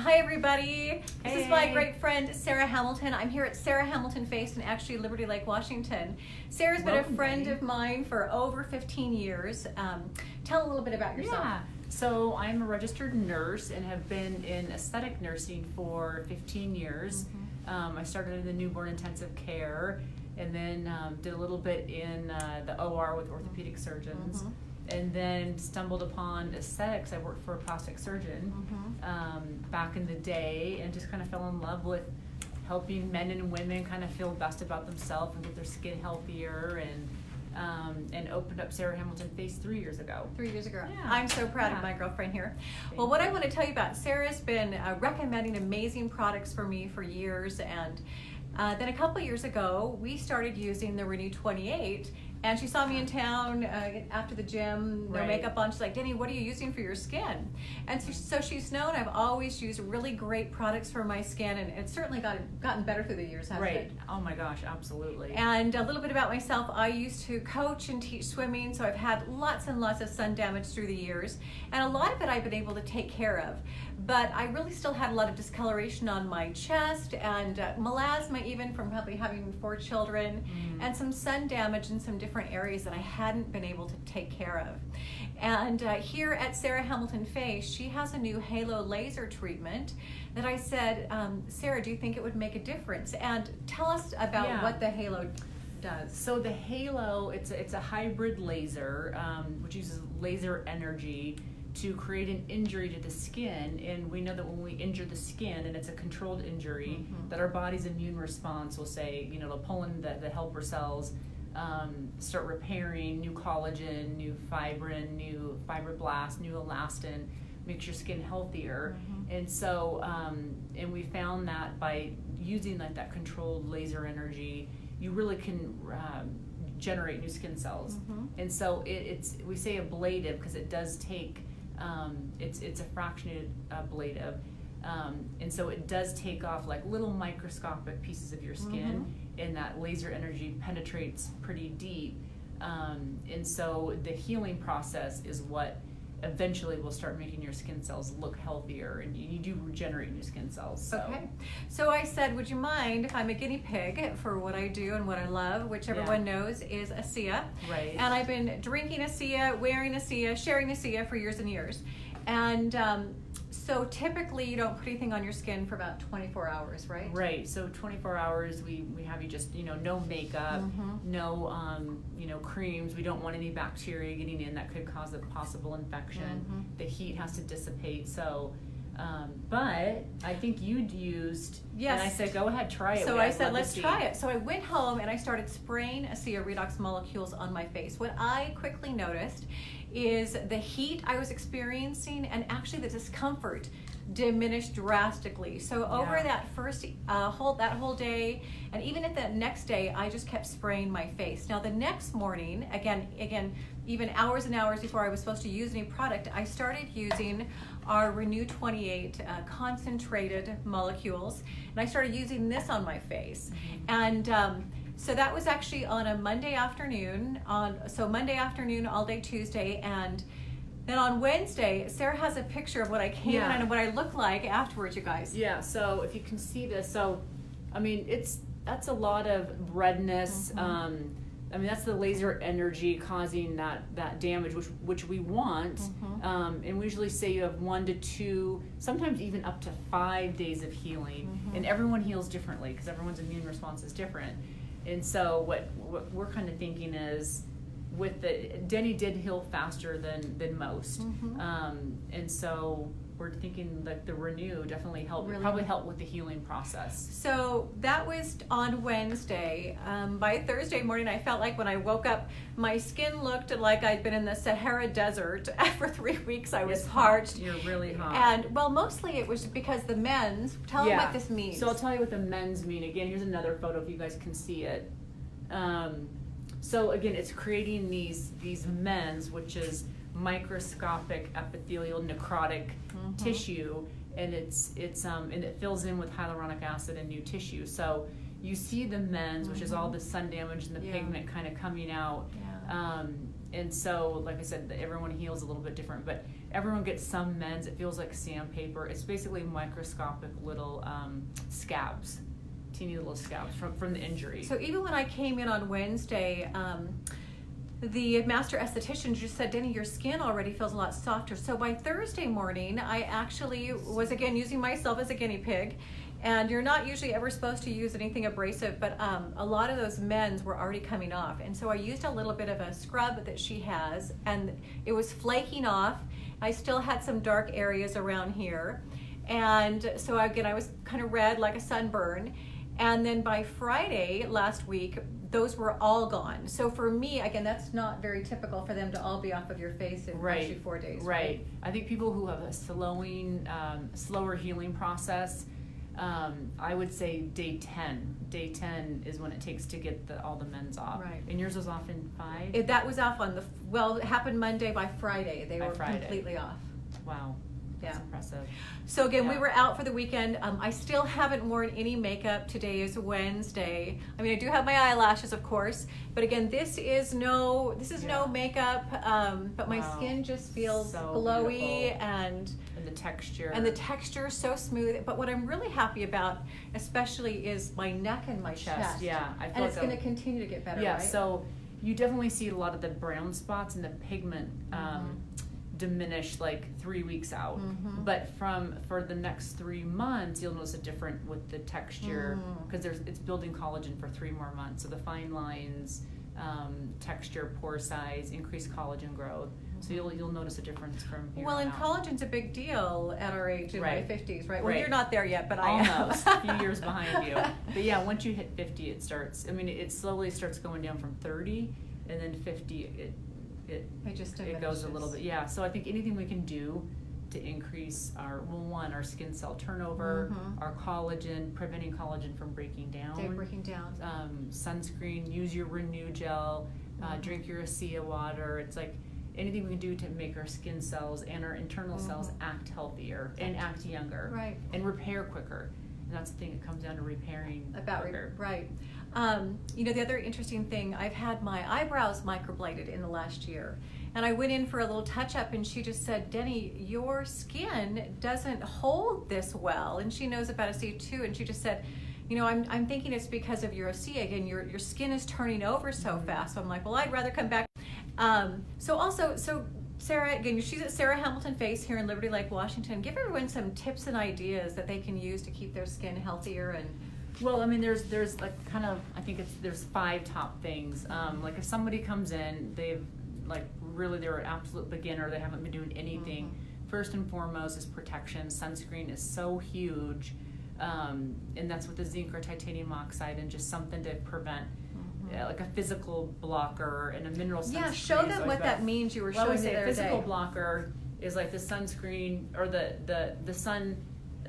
Hi everybody. This is my Hey. great friend Sarah Hamilton. I'm here at Sarah Hamilton Face in actually Liberty Lake, Washington. Sarah's been Welcome, a friend Jenny. of mine for over 15 years. Tell a little bit about yourself. Yeah. So I'm a registered nurse and have been in aesthetic nursing for 15 years. I started in the newborn intensive care and then did a little bit in the OR with orthopedic surgeons. And then stumbled upon aesthetics. I worked for a plastic surgeon back in the day and just kind of fell in love with helping men and women kind of feel best about themselves and get their skin healthier, and opened up Sarah Hamilton Face 3 years ago. 3 years ago. Yeah. I'm so proud of Yeah. my girlfriend here. Thank Well, what I you. want to tell you about, Sarah's been recommending amazing products for me for years, and then a couple years ago, we started using the Renu 28, and she saw me in town after the gym, no Right. makeup on. She's like, Denny, what are you using for your skin? And so she's known I've always used really great products for my skin, and it's certainly gotten better through the years, hasn't Right. it? Oh my gosh, absolutely. And a little bit about myself, I used to coach and teach swimming, so I've had lots and lots of sun damage through the years, and a lot of it I've been able to take care of. But I really still had a lot of discoloration on my chest and melasma, even from probably having 4 children, and some sun damage in some different areas that I hadn't been able to take care of. And here at Sarah Hamilton Face, she has a new halo laser treatment that I said, Sarah, do you think it would make a difference? And tell us about Yeah. what the halo does. So the halo, it's a hybrid laser, which uses laser energy to create an injury to the skin. And we know that when we injure the skin, and it's a controlled injury, that our body's immune response will say, it'll pull in the helper cells, start repairing new collagen, new fibrin, new fibroblast, new elastin, makes your skin healthier. And so, and we found that by using like that controlled laser energy, you really can generate new skin cells. And so we say ablative because it does take, it's a fractionated ablative. And so it does take off like little microscopic pieces of your skin, and that laser energy penetrates pretty deep. And so the healing process is what eventually will start making your skin cells look healthier, and you do regenerate new skin cells. So. Okay. So I said, would you mind if I'm a guinea pig for what I do and what I love, which everyone knows is ASEA. Right. And I've been drinking ASEA, wearing ASEA, sharing ASEA for years and years. And so typically you don't put anything on your skin for about 24 hours, right? Right. So 24 hours, we have you just, no makeup, no, creams. We don't want any bacteria getting in that could cause a possible infection. The heat has to dissipate. So, but I think you'd used, Yes. and I said, go ahead, try it. So I'd I said, love to let's see. try it. So I went home and I started spraying ASEA Redox molecules on my face. What I quickly noticed is the heat I was experiencing and actually the discomfort diminished drastically. So over Yeah. that first whole day, and even at the next day, I just kept spraying my face. Now the next morning, again, even hours and hours before I was supposed to use any product, I started using our Renu 28 concentrated molecules, and I started using this on my face. And so that was actually on a Monday afternoon, Monday afternoon all day Tuesday, and then on Wednesday, Sarah has a picture of what I came in and what I look like afterwards, you guys. Yeah, so if you can see this, so I mean that's a lot of redness. I mean that's the laser energy causing that damage, which we want. And we usually say you have 1 to 2, sometimes even up to 5 days of healing. And everyone heals differently because everyone's immune response is different. And so what we're kind of thinking is, Denny did heal faster than most, and so we're thinking like the Renu definitely helped. Really? Probably helped with the healing process. So that was on Wednesday. By Thursday morning, I felt like when I woke up, my skin looked like I'd been in the Sahara Desert for 3 weeks. I was It's parched. You're really hot. And well, mostly it was because the men's. Tell them what this means. So I'll tell you what the men's mean. Again, here's another photo if you guys can see it. So again, it's creating these mens, which is microscopic epithelial necrotic tissue, and and it fills in with hyaluronic acid and new tissue. So you see the mens, which is all the sun damage and the pigment kind of coming out. And so, like I said, everyone heals a little bit different, but everyone gets some meds. It feels like sandpaper. It's basically microscopic little scabs, teeny little scabs from the injury. So even when I came in on Wednesday, the master esthetician just said, Denny, your skin already feels a lot softer. So by Thursday morning, I actually was again using myself as a guinea pig. And you're not usually ever supposed to use anything abrasive, but a lot of those mends were already coming off. And so I used a little bit of a scrub that she has, and it was flaking off. I still had some dark areas around here. And so again, I was kind of red like a sunburn. And then by Friday last week, those were all gone. So for me, again, that's not very typical for them to all be off of your face in actually 4 days. Right. I think people who have a slower healing process, I would say day 10. Day 10 is when it takes to get all the mends off. Right. And yours was off in 5? That was off on it happened Monday. By Friday, they were completely off. Wow. That's impressive. So again, we were out for the weekend. I still haven't worn any makeup. Today is Wednesday. I mean, I do have my eyelashes, of course, but again, this is no makeup. But my skin just feels so glowy beautiful. and the texture is so smooth. But what I'm really happy about, especially, is my neck and my chest. Yeah, I feel and it's going to continue to get better. Yeah, right? so you definitely see a lot of the brown spots and the pigment. Diminish like 3 weeks out, but for the next 3 months you'll notice a different with the texture because it's building collagen for 3 more months. So the fine lines, texture, pore size, increased collagen growth. So you'll notice a difference from here on and out. Collagen's a big deal at our age in my 50s, right? Well, you're not there yet, but almost I am. a few years behind you. But yeah, once you hit 50, it starts. I mean, it slowly starts going down from 30, and then 50. It goes a little bit, so I think anything we can do to increase our skin cell turnover, our collagen, preventing collagen from breaking down. Sunscreen, use your Renu gel, drink your ASEA water. It's like anything we can do to make our skin cells and our internal cells act healthier and act younger, and repair quicker. And that's the thing, it comes down to repairing quicker. The other interesting thing, I've had my eyebrows microbladed in the last year. And I went in for a little touch-up, and she just said, Denny, your skin doesn't hold this well. And she knows about ASEA too, and she just said, I'm thinking it's because of your ASEA. Again, your skin is turning over so fast. So I'm like, well, I'd rather come back. So Sarah, again, she's at Sarah Hamilton Face here in Liberty Lake, Washington. Give everyone some tips and ideas that they can use to keep their skin healthier. And well, I mean, there's like kind of, I think there's 5 top things. Like if somebody comes in, they're an absolute beginner, they haven't been doing anything. First and foremost is protection. Sunscreen is so huge, and that's with the zinc or titanium oxide, and just something to prevent like a physical blocker and a mineral sunscreen. Yeah, show them what that means. You were showing me the other day. A physical blocker is like the sunscreen or the sun.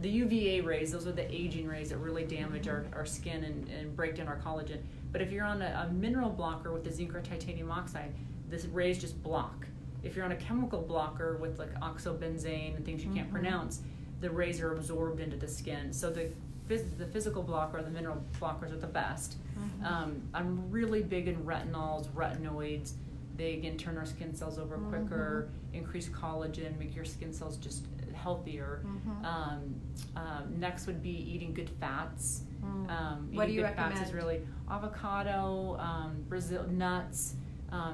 The UVA rays, those are the aging rays that really damage our skin and break down our collagen. But if you're on a mineral blocker with the zinc or titanium oxide, this rays just block. If you're on a chemical blocker with like oxybenzone and things you can't pronounce, the rays are absorbed into the skin. So the physical blocker, the mineral blockers are the best. I'm really big in retinols, retinoids. They again turn our skin cells over quicker, increase collagen, make your skin cells just healthier. Next would be eating good fats. What do you recommend? Fats is really avocado, Brazil nuts,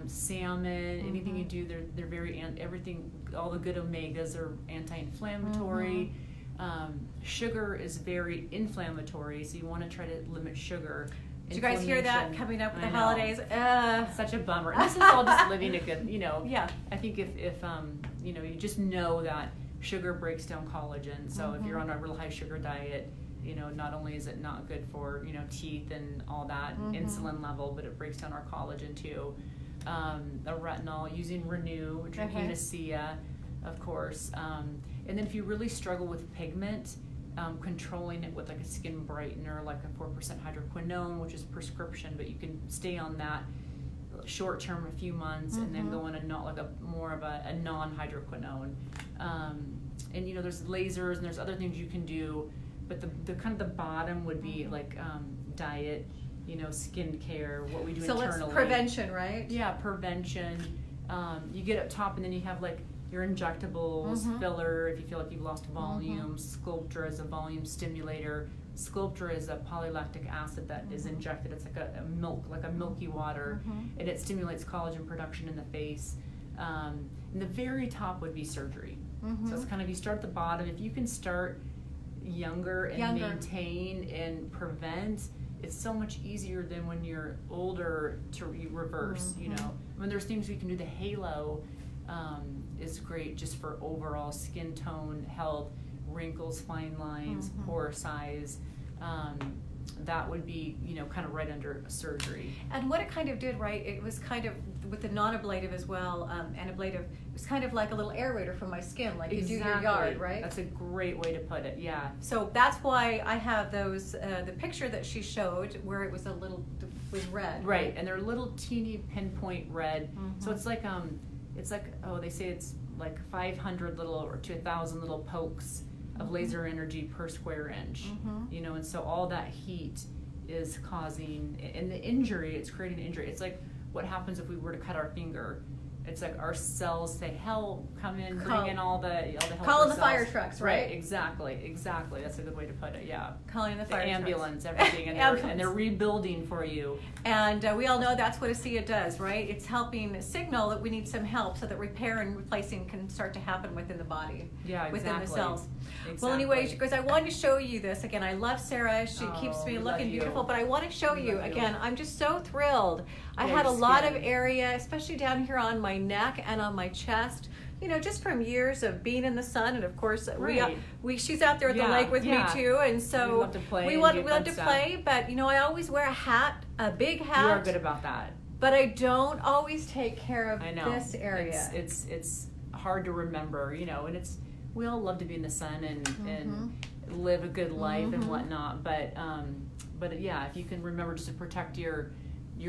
salmon. Anything you do, they're very everything. All the good omegas are anti-inflammatory. Sugar is very inflammatory, so you want to try to limit sugar. Did you guys hear that coming up with the holidays? Such a bummer. And this is all just living a good, I think if you just know that sugar breaks down collagen. So if you're on a real high sugar diet, not only is it not good for, teeth and all that insulin level, but it breaks down our collagen too. A retinol, using Renu, drinking ASEA, of course. And then if you really struggle with pigment, controlling it with like a skin brightener, like a 4% hydroquinone, which is prescription, but you can stay on that short term a few months and then go on more of a non-hydroquinone. And there's lasers and there's other things you can do, but the kind of the bottom would be like diet, skin care, what we do internally. So let's prevention, right? Yeah, prevention. You get up top and then you have like your injectables, filler if you feel like you've lost volume, Sculptra is a volume stimulator. Sculptra is a polylactic acid that is injected. It's like a milk, like a milky water, and it stimulates collagen production in the face. And the very top would be surgery. So it's kind of, you start at the bottom. If you can start younger and maintain and prevent, it's so much easier than when you're older to reverse, you know. When there's things we can do, the halo is great just for overall skin tone, health, wrinkles, fine lines, pore size. That would be, you know, kind of right under surgery. And what it kind of did, right, it was kind of, with the non-ablative as well, and ablative, it was kind of like a little aerator for my skin, like you do your yard, right? That's a great way to put it, yeah. So that's why I have those, the picture that she showed where it was a little, with red. Right, and they're little teeny pinpoint red. So it's like, oh, they say it's like 500 little, or to 1,000 little pokes of laser energy per square inch, you know, and so all that heat is causing, and the injury, it's creating an injury. It's like what happens if we were to cut our finger. It's like our cells say, hell, come in, bring in all the helper Calling the cells. fire trucks, right? Exactly. That's a good way to put it, yeah. Calling the fire ambulance, trucks. Everything, and they're rebuilding for you. And we all know that's what ASEA does, right? It's helping signal that we need some help so that repair and replacing can start to happen within the body, within the cells. Well, anyways, because I wanted to show you this again. I love Sarah. She keeps me looking beautiful, but I want to show you again. I'm just so thrilled. I had a lot of area, especially down here on my neck and on my chest. You know, just from years of being in the sun, and of course, she's out there at the lake with me too, and so we love to play. We love to play, but you know, I always wear a hat, a big hat. You are good about that. But I don't always take care of this area. It's hard to remember, you know, and we all love to be in the sun and live a good life and whatnot, but yeah, if you can remember just to protect your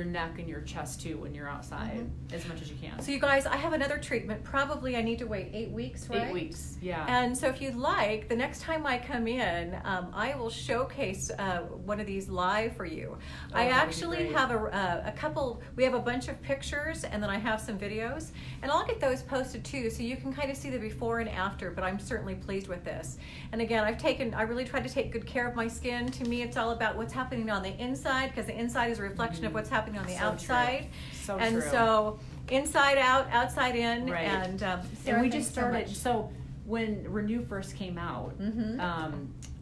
neck and your chest too when you're outside as much as you can. So you guys, I have another treatment. Probably I need to wait 8 weeks, right? 8 weeks, yeah. And so if you'd like, the next time I come in, I will showcase one of these live for you. I actually have a couple, we have a bunch of pictures, and then I have some videos, and I'll get those posted too, so you can kind of see the before and after, but I'm certainly pleased with this. And again, I really tried to take good care of my skin. To me, it's all about what's happening on the inside, because the inside is a reflection of what's happening on the outside. So inside out, outside in, and Sarah, and we just started. So when Renu first came out,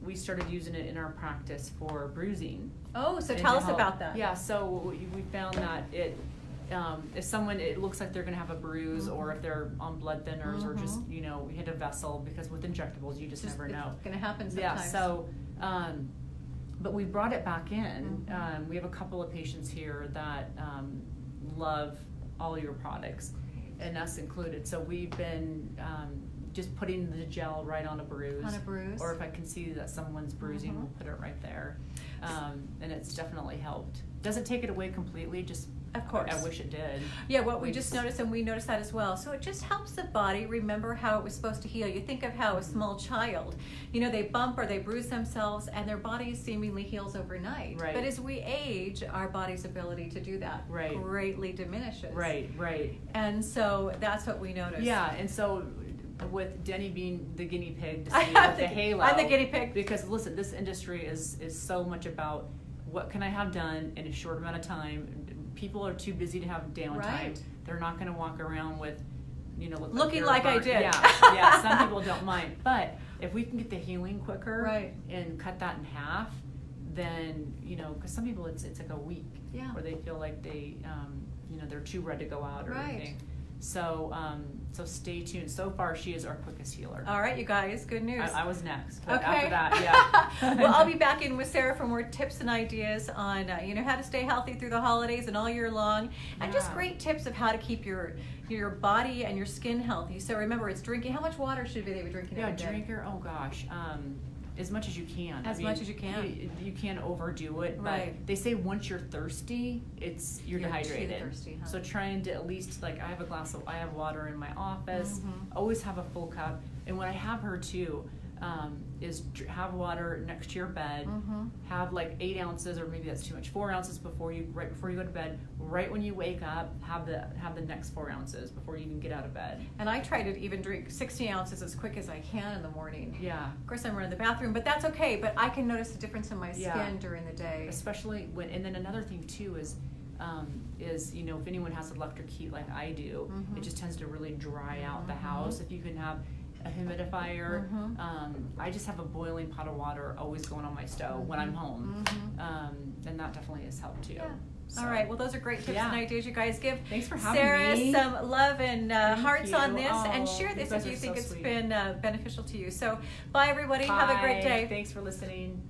we started using it in our practice for bruising. Oh, so tell us about that. Yeah, so we found that if someone, it looks like they're going to have a bruise, or if they're on blood thinners, or just, you know, we hit a vessel, because with injectables you just never know. It's going to happen sometimes. Yeah, so but we brought it back in. We have a couple of patients here that love all your products, and us included. So we've been just putting the gel right on a bruise. On a bruise. Or if I can see that someone's bruising, we'll put it right there. And it's definitely helped. Doesn't take it away completely, just of course. I wish it did. Yeah, what we just noticed, and we noticed that as well. So it just helps the body remember how it was supposed to heal. You think of how a small child, you know, they bump or they bruise themselves, and their body seemingly heals overnight. Right. But as we age, our body's ability to do that greatly diminishes. Right. And so that's what we noticed. Yeah, and so with Denny being the guinea pig to see with the halo. I'm the guinea pig. Because listen, this industry is so much about what can I have done in a short amount of time. People are too busy to have downtime. Right. They're not going to walk around with, you know, looking like I did. Yeah. Some people don't mind, but if we can get the healing quicker and cut that in half, then, you know, because some people it's like a week where they feel like they, you know, they're too red to go out or anything. So so stay tuned. So far, she is our quickest healer. All right, you guys, good news. I was next. But after that, well, I'll be back in with Sarah for more tips and ideas on you know, how to stay healthy through the holidays and all year long, and just great tips of how to keep your body and your skin healthy. So remember, it's drinking. How much water should they be drinking every day? Oh gosh. As much as you can. Much as you can. You can't overdo it. But they say once you're thirsty, you're dehydrated. Too thirsty, huh? So trying to at least, like, I have water in my office. Always have a full cup. And when I have her too, is have water next to your bed. Have like 8 ounces, or maybe that's too much, 4 ounces right before you go to bed. Right when you wake up, have the next 4 ounces before you even get out of bed. And I try to even drink 60 ounces as quick as I can in the morning. Yeah. Of course, I'm running the bathroom, but that's okay. But I can notice a difference in my skin during the day. Especially when, and then another thing too is if anyone has electric heat like I do, it just tends to really dry out the house. If you can have a humidifier, I just have a boiling pot of water always going on my stove when I'm home, and that definitely has helped too. Yeah. So. All right, well, those are great tips and ideas. You guys give Thanks for having Sarah me. some love and hearts on this, Oh, and share this you if guys you are think so it's sweet. been beneficial to you. So bye, everybody. Bye. Have a great day. Thanks for listening.